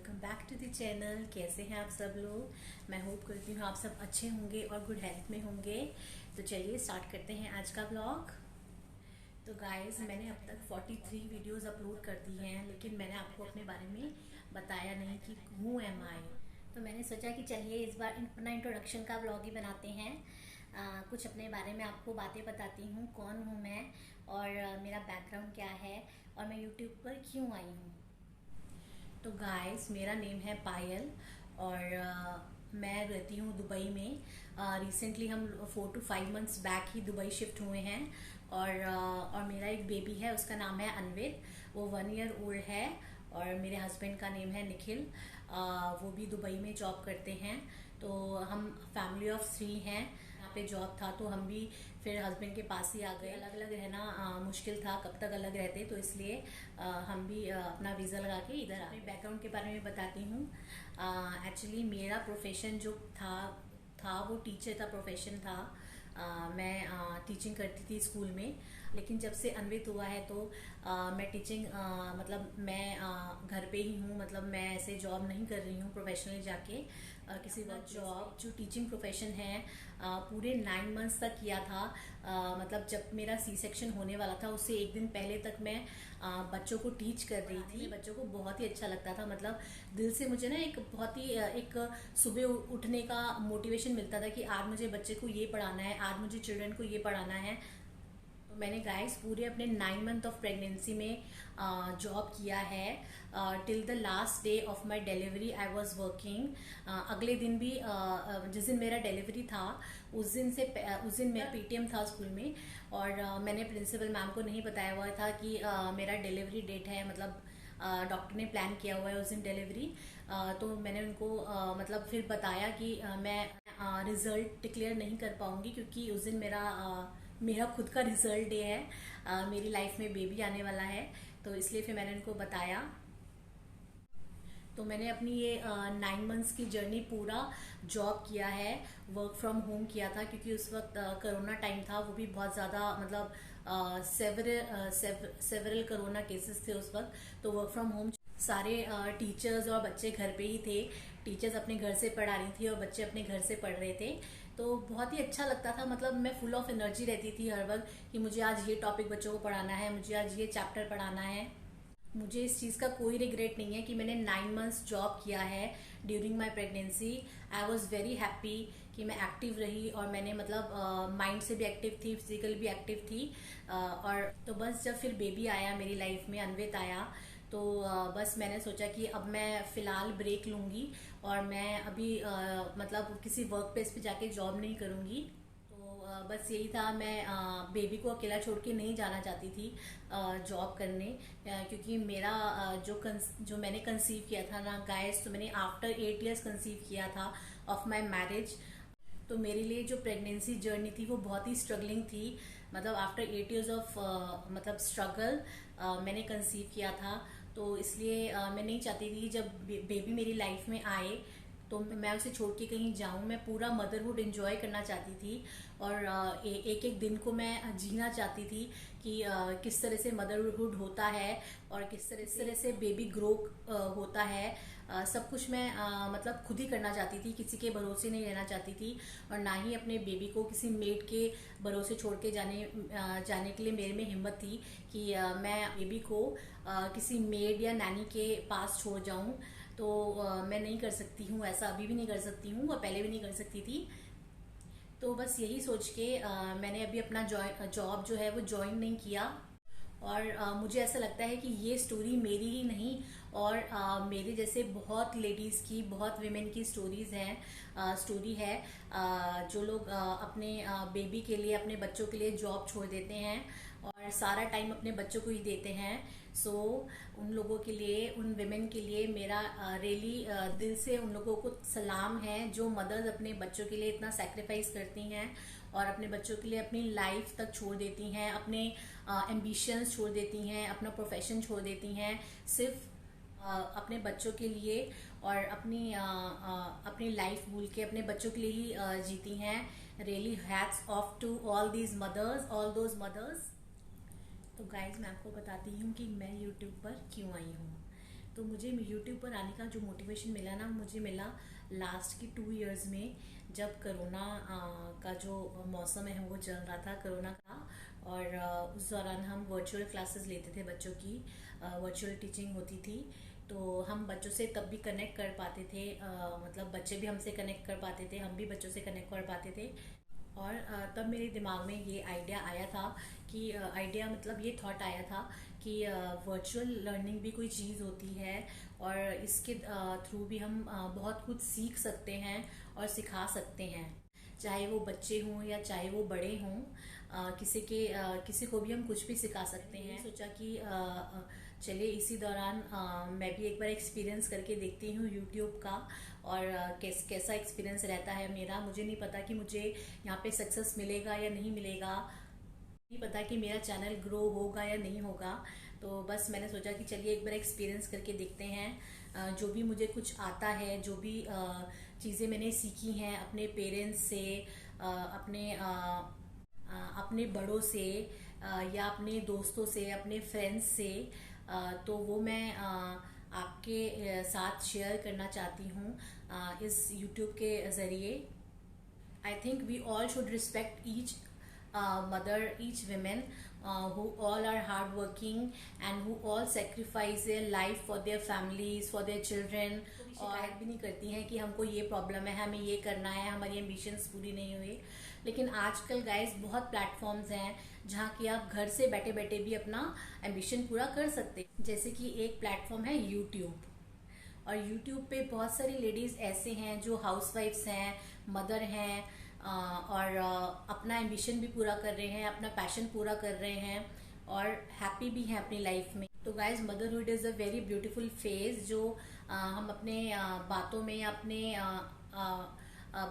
Welcome back to the channel. कैसे हैं आप सब लोग? मैं होप करती हूँ आप सब अच्छे होंगे और गुड हेल्थ में होंगे। तो चलिए स्टार्ट करते हैं आज का ब्लॉग। तो गाइस, मैंने अब तक 43 वीडियोस अपलोड कर दी हैं, लेकिन मैंने आपको अपने बारे में बताया नहीं कि हूँ एम आई। तो मैंने सोचा कि चलिए इस बार अपना इंट्रोडक्शन का ब्लॉग ही बनाते हैं। कुछ अपने बारे में आपको बातें बताती हूँ, कौन हूँ मैं और मेरा बैकग्राउंड क्या है और मैं यूट्यूब पर क्यों आई हूँ। तो गाइस, मेरा नेम है पायल और मैं रहती हूँ दुबई में। रिसेंटली हम 4 to 5 months back he Dubai shift हुए हैं और मेरा एक बेबी है, उसका नाम है अनवित। वो 1 year ओल्ड है और मेरे हस्बैंड का नेम है निखिल। वो भी दुबई में जॉब करते हैं। तो हम फैमिली ऑफ 3 हैं। यहाँ पे जॉब था तो हम भी फिर हस्बैंड के पास ही आ गए। अलग अलग रहना मुश्किल था, कब तक अलग रहते, तो इसलिए हम भी अपना वीज़ा लगा के इधर आ गए। बैकग्राउंड के बारे में बताती हूँ। एक्चुअली मेरा प्रोफेशन जो था वो टीचर का प्रोफेशन था। मैं टीचिंग करती थी स्कूल में, लेकिन जब से अनवित हुआ है तो मैं टीचिंग मतलब मैं घर पे ही हूँ। मतलब मैं ऐसे जॉब नहीं कर रही हूँ प्रोफेशनली जाके किसी वक्त। जॉब जो टीचिंग प्रोफेशन है पूरे 9 मंथ्स तक किया था। मतलब जब मेरा सी सेक्शन होने वाला था उससे एक दिन पहले तक मैं बच्चों को टीच कर रही थी। बच्चों को बहुत ही अच्छा लगता था। मतलब दिल से मुझे ना एक बहुत ही एक सुबह उठने का मोटिवेशन मिलता था कि आज मुझे बच्चे को ये पढ़ाना है, आज मुझे चिल्ड्रन को ये पढ़ाना है। तो मैंने गाइस पूरे अपने 9 मंथ ऑफ प्रेगनेंसी में जॉब किया है। Till the last day of my delivery I was working. अगले दिन भी जिस दिन मेरा डिलीवरी था उस दिन मेरा पीटीएम था स्कूल में और मैंने प्रिंसिपल मैम को नहीं बताया हुआ था कि मेरा डिलीवरी डेट है। मतलब डॉक्टर ने प्लान किया हुआ है उस दिन डिलीवरी। तो मैंने उनको मतलब फिर बताया कि मैं रिजल्ट डिक्लेयर नहीं कर पाऊंगी क्योंकि उस दिन मेरा खुद का रिजल्ट डे है। मेरी लाइफ में बेबी आने वाला है, तो इसलिए फिर मैंने उनको बताया। तो मैंने अपनी ये 9 मंथ्स की जर्नी पूरा जॉब किया है, वर्क फ्रॉम होम किया था क्योंकि उस वक्त कोरोना टाइम था। वो भी बहुत ज़्यादा मतलब सेवरल कोरोना केसेस थे उस वक्त। तो वर्क फ्रॉम होम सारे टीचर्स और बच्चे घर पे ही थे। टीचर्स अपने घर से पढ़ा रही थी और बच्चे अपने घर से पढ़ रहे थे। तो बहुत ही अच्छा लगता था। मतलब मैं फुल ऑफ एनर्जी रहती थी हर वक्त कि मुझे आज ये टॉपिक बच्चों को पढ़ाना है, मुझे आज ये चैप्टर पढ़ाना है। मुझे इस चीज़ का कोई रिग्रेट नहीं है कि मैंने 9 मंथ्स जॉब किया है during my pregnancy. I was very happy कि मैं एक्टिव रही और मैंने मतलब माइंड से भी एक्टिव थी, फिजिकल भी एक्टिव थी। और तो बस जब फिर बेबी आया मेरी लाइफ में, अनवित आया, तो बस मैंने सोचा कि अब मैं फ़िलहाल ब्रेक लूँगी और मैं अभी मतलब किसी वर्क प्लेस पे जाके जॉब नहीं करूँगी। तो बस यही था। मैं बेबी को अकेला छोड़ के नहीं जाना चाहती थी जॉब करने, क्योंकि मेरा जो मैंने कंसीव किया था ना गाइस, तो मैंने आफ्टर 8 years कंसीव किया था ऑफ माई मैरिज। तो मेरे लिए जो प्रेगनेंसी जर्नी थी वो बहुत ही स्ट्रगलिंग थी। मतलब आफ्टर 8 years ऑफ मतलब स्ट्रगल मैंने कंसीव किया था। तो इसलिए मैं नहीं चाहती थी कि जब बेबी मेरी लाइफ में आए तो मैं उसे छोड़ के कहीं जाऊं। मैं पूरा मदरहुड एंजॉय करना चाहती थी और एक एक दिन को मैं जीना चाहती थी कि किस तरह से मदरहुड होता है और किस तरह से बेबी ग्रो होता है। सब कुछ मैं मतलब खुद ही करना चाहती थी, किसी के भरोसे नहीं रहना चाहती थी और ना ही अपने बेबी को किसी मेड के भरोसे छोड़ के जाने के लिए मेरे में हिम्मत थी कि मैं बेबी को किसी मेड या नैनी के पास छोड़ जाऊं। तो मैं नहीं कर सकती हूँ ऐसा, अभी भी नहीं कर सकती हूँ और पहले भी नहीं कर सकती थी। तो बस यही सोच के मैंने अभी अपना जॉब जो है वो ज्वाइन नहीं किया। और मुझे ऐसा लगता है कि ये स्टोरी मेरी ही नहीं और मेरे जैसे बहुत लेडीज़ की, बहुत विमेन की स्टोरी है। जो लोग अपने बेबी के लिए, अपने बच्चों के लिए जॉब छोड़ देते हैं और सारा टाइम अपने बच्चों को ही देते हैं। सो उन लोगों के लिए, उन विमेन के लिए मेरा रियली दिल से उन लोगों को सलाम है जो मदर्स अपने बच्चों के लिए इतना सेक्रीफाइस करती हैं और अपने बच्चों के लिए अपनी लाइफ तक छोड़ देती हैं, अपने एम्बिशंस छोड़ देती हैं, अपना प्रोफेशन छोड़ देती हैं, सिर्फ अपने बच्चों के लिए और अपनी लाइफ भूल के अपने बच्चों के लिए ही जीती हैं। Really hats off to all these mothers, all those mothers. तो गाइज, मैं आपको बताती हूँ कि मैं यूट्यूब पर क्यों आई हूँ। तो मुझे यूट्यूब पर आने का जो मोटिवेशन मिला ना, मुझे मिला लास्ट की 2 इयर्स में, जब कोरोना का जो मौसम है वो चल रहा था, कोरोना का। और उस दौरान हम वर्चुअल क्लासेस लेते थे, बच्चों की वर्चुअल टीचिंग होती थी। तो हम बच्चों से तब भी कनेक्ट कर पाते थे, मतलब बच्चे भी हमसे कनेक्ट कर पाते थे, हम भी बच्चों से कनेक्ट कर पाते थे। और तब मेरे दिमाग में ये आइडिया आया था कि आइडिया मतलब ये थॉट आया था कि वर्चुअल लर्निंग भी कोई चीज़ होती है, और इसके थ्रू भी हम बहुत कुछ सीख सकते हैं और सिखा सकते हैं, चाहे वो बच्चे हों या चाहे वो बड़े हों। किसी को भी हम कुछ भी सिखा सकते हैं। सोचा कि चलिए इसी दौरान मैं भी एक बार एक्सपीरियंस करके देखती हूँ यूट्यूब का, और कैसा एक्सपीरियंस रहता है मेरा। मुझे नहीं पता कि मुझे यहाँ पे सक्सेस मिलेगा या नहीं मिलेगा, नहीं पता कि मेरा चैनल ग्रो होगा या नहीं होगा। तो बस मैंने सोचा कि चलिए एक बार एक्सपीरियंस करके देखते हैं। जो भी मुझे कुछ आता है, जो भी चीज़ें मैंने सीखी हैं अपने पेरेंट्स से, अपने बड़ों से, या अपने दोस्तों से, अपने फ्रेंड्स से, तो वो मैं आपके साथ शेयर करना चाहती हूँ इस यूट्यूब के ज़रिए। I think we all should respect each mother, each women who all are hardworking and who all sacrifice their life for their families, for their children। और शिकायत भी नहीं करती हैं कि हमको ये प्रॉब्लम है, हमें ये करना है, हमारी एम्बिशंस पूरी नहीं हुई। लेकिन आजकल गाइस बहुत प्लेटफॉर्म्स हैं जहाँ कि आप घर से बैठे बैठे भी अपना एम्बिशन पूरा कर सकते हैं। जैसे कि एक प्लेटफॉर्म है यूट्यूब, और यूट्यूब पे बहुत सारी लेडीज ऐसे हैं जो हाउसवाइफ्स हैं, मदर हैं, और अपना एम्बिशन भी पूरा कर रहे हैं, अपना पैशन पूरा कर रहे हैं, और हैप्पी भी हैं अपनी लाइफ में। तो guys motherhood is a very beautiful phase, जो हम अपने बातों में या अपने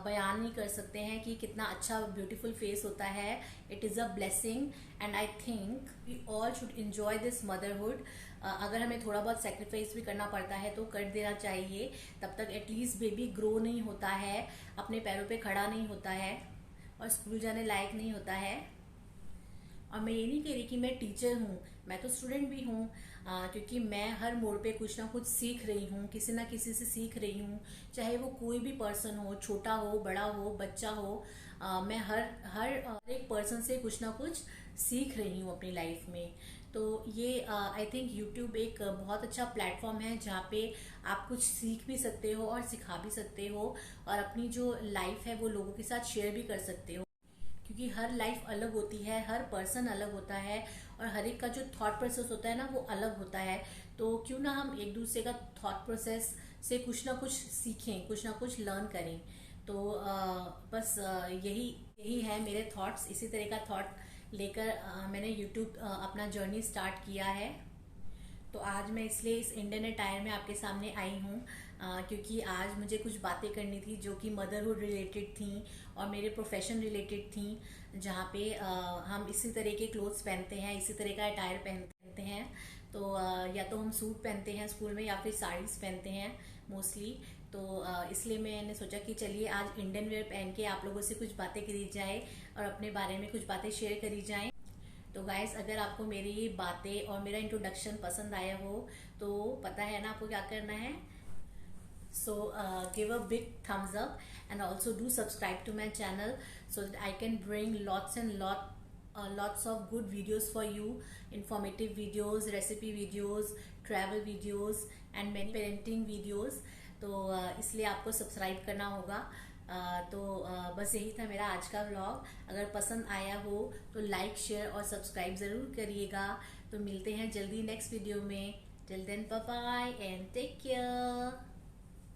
बयान नहीं कर सकते हैं कि कितना अच्छा ब्यूटीफुल फेस होता है। It is a blessing, and I think we all should enjoy this motherhood. अगर हमें थोड़ा बहुत सेक्रीफाइस भी करना पड़ता है तो कर देना चाहिए, तब तक एटलीस्ट बेबी ग्रो नहीं होता है, अपने पैरों पे खड़ा नहीं होता है, और स्कूल जाने लायक नहीं होता है। और मैं ये नहीं कह रही कि मैं टीचर हूँ, मैं तो स्टूडेंट भी हूँ, क्योंकि मैं हर मोड़ पे कुछ ना कुछ सीख रही हूँ, किसी ना किसी से सीख रही हूँ, चाहे वो कोई भी पर्सन हो, छोटा हो, बड़ा हो, बच्चा हो। मैं हर एक पर्सन से कुछ ना कुछ सीख रही हूँ अपनी लाइफ में। तो ये आई थिंक यूट्यूब एक बहुत अच्छा प्लेटफॉर्म है जहाँ पे आप कुछ सीख भी सकते हो और सिखा भी सकते हो, और अपनी जो लाइफ है वो लोगों के साथ शेयर भी कर सकते हो, क्योंकि हर लाइफ अलग होती है, हर पर्सन अलग होता है, और हर एक का जो थॉट प्रोसेस होता है ना वो अलग होता है। तो क्यों ना हम एक दूसरे का थॉट प्रोसेस से कुछ ना कुछ सीखें, कुछ ना कुछ लर्न करें। तो बस यही है मेरे थॉट्स। इसी तरह का थॉट लेकर मैंने यूट्यूब अपना जर्नी स्टार्ट किया है। तो आज मैं इसलिए इस इंडियन अटायर में आपके सामने आई हूँ, क्योंकि आज मुझे कुछ बातें करनी थी जो कि मदरहुड रिलेटेड थी और मेरे प्रोफेशन रिलेटेड थी, जहाँ पे हम इसी तरह के क्लोथ्स पहनते हैं, इसी तरह का अटायर पहनते हैं। तो या तो हम सूट पहनते हैं स्कूल में, या फिर साड़ीज़ पहनते हैं मोस्टली। तो इसलिए मैंने सोचा कि चलिए आज इंडियन वेयर पहन के आप लोगों से कुछ बातें करी जाए और अपने बारे में कुछ बातें शेयर करी जाएं। तो गाइस, अगर आपको मेरी ये बातें और मेरा इंट्रोडक्शन पसंद आया हो तो पता है ना आपको क्या करना है। So give a big thumbs up and also do subscribe to my channel so that I can bring lots of good videos for you, informative videos, recipe videos, travel videos and many parenting videos। तो इसलिए आपको subscribe करना होगा। तो बस यही था मेरा आज का व्लॉग। अगर पसंद आया हो तो लाइक, शेयर और सब्सक्राइब ज़रूर करिएगा। तो मिलते हैं जल्दी नेक्स्ट वीडियो में। Till then bye bye and take care.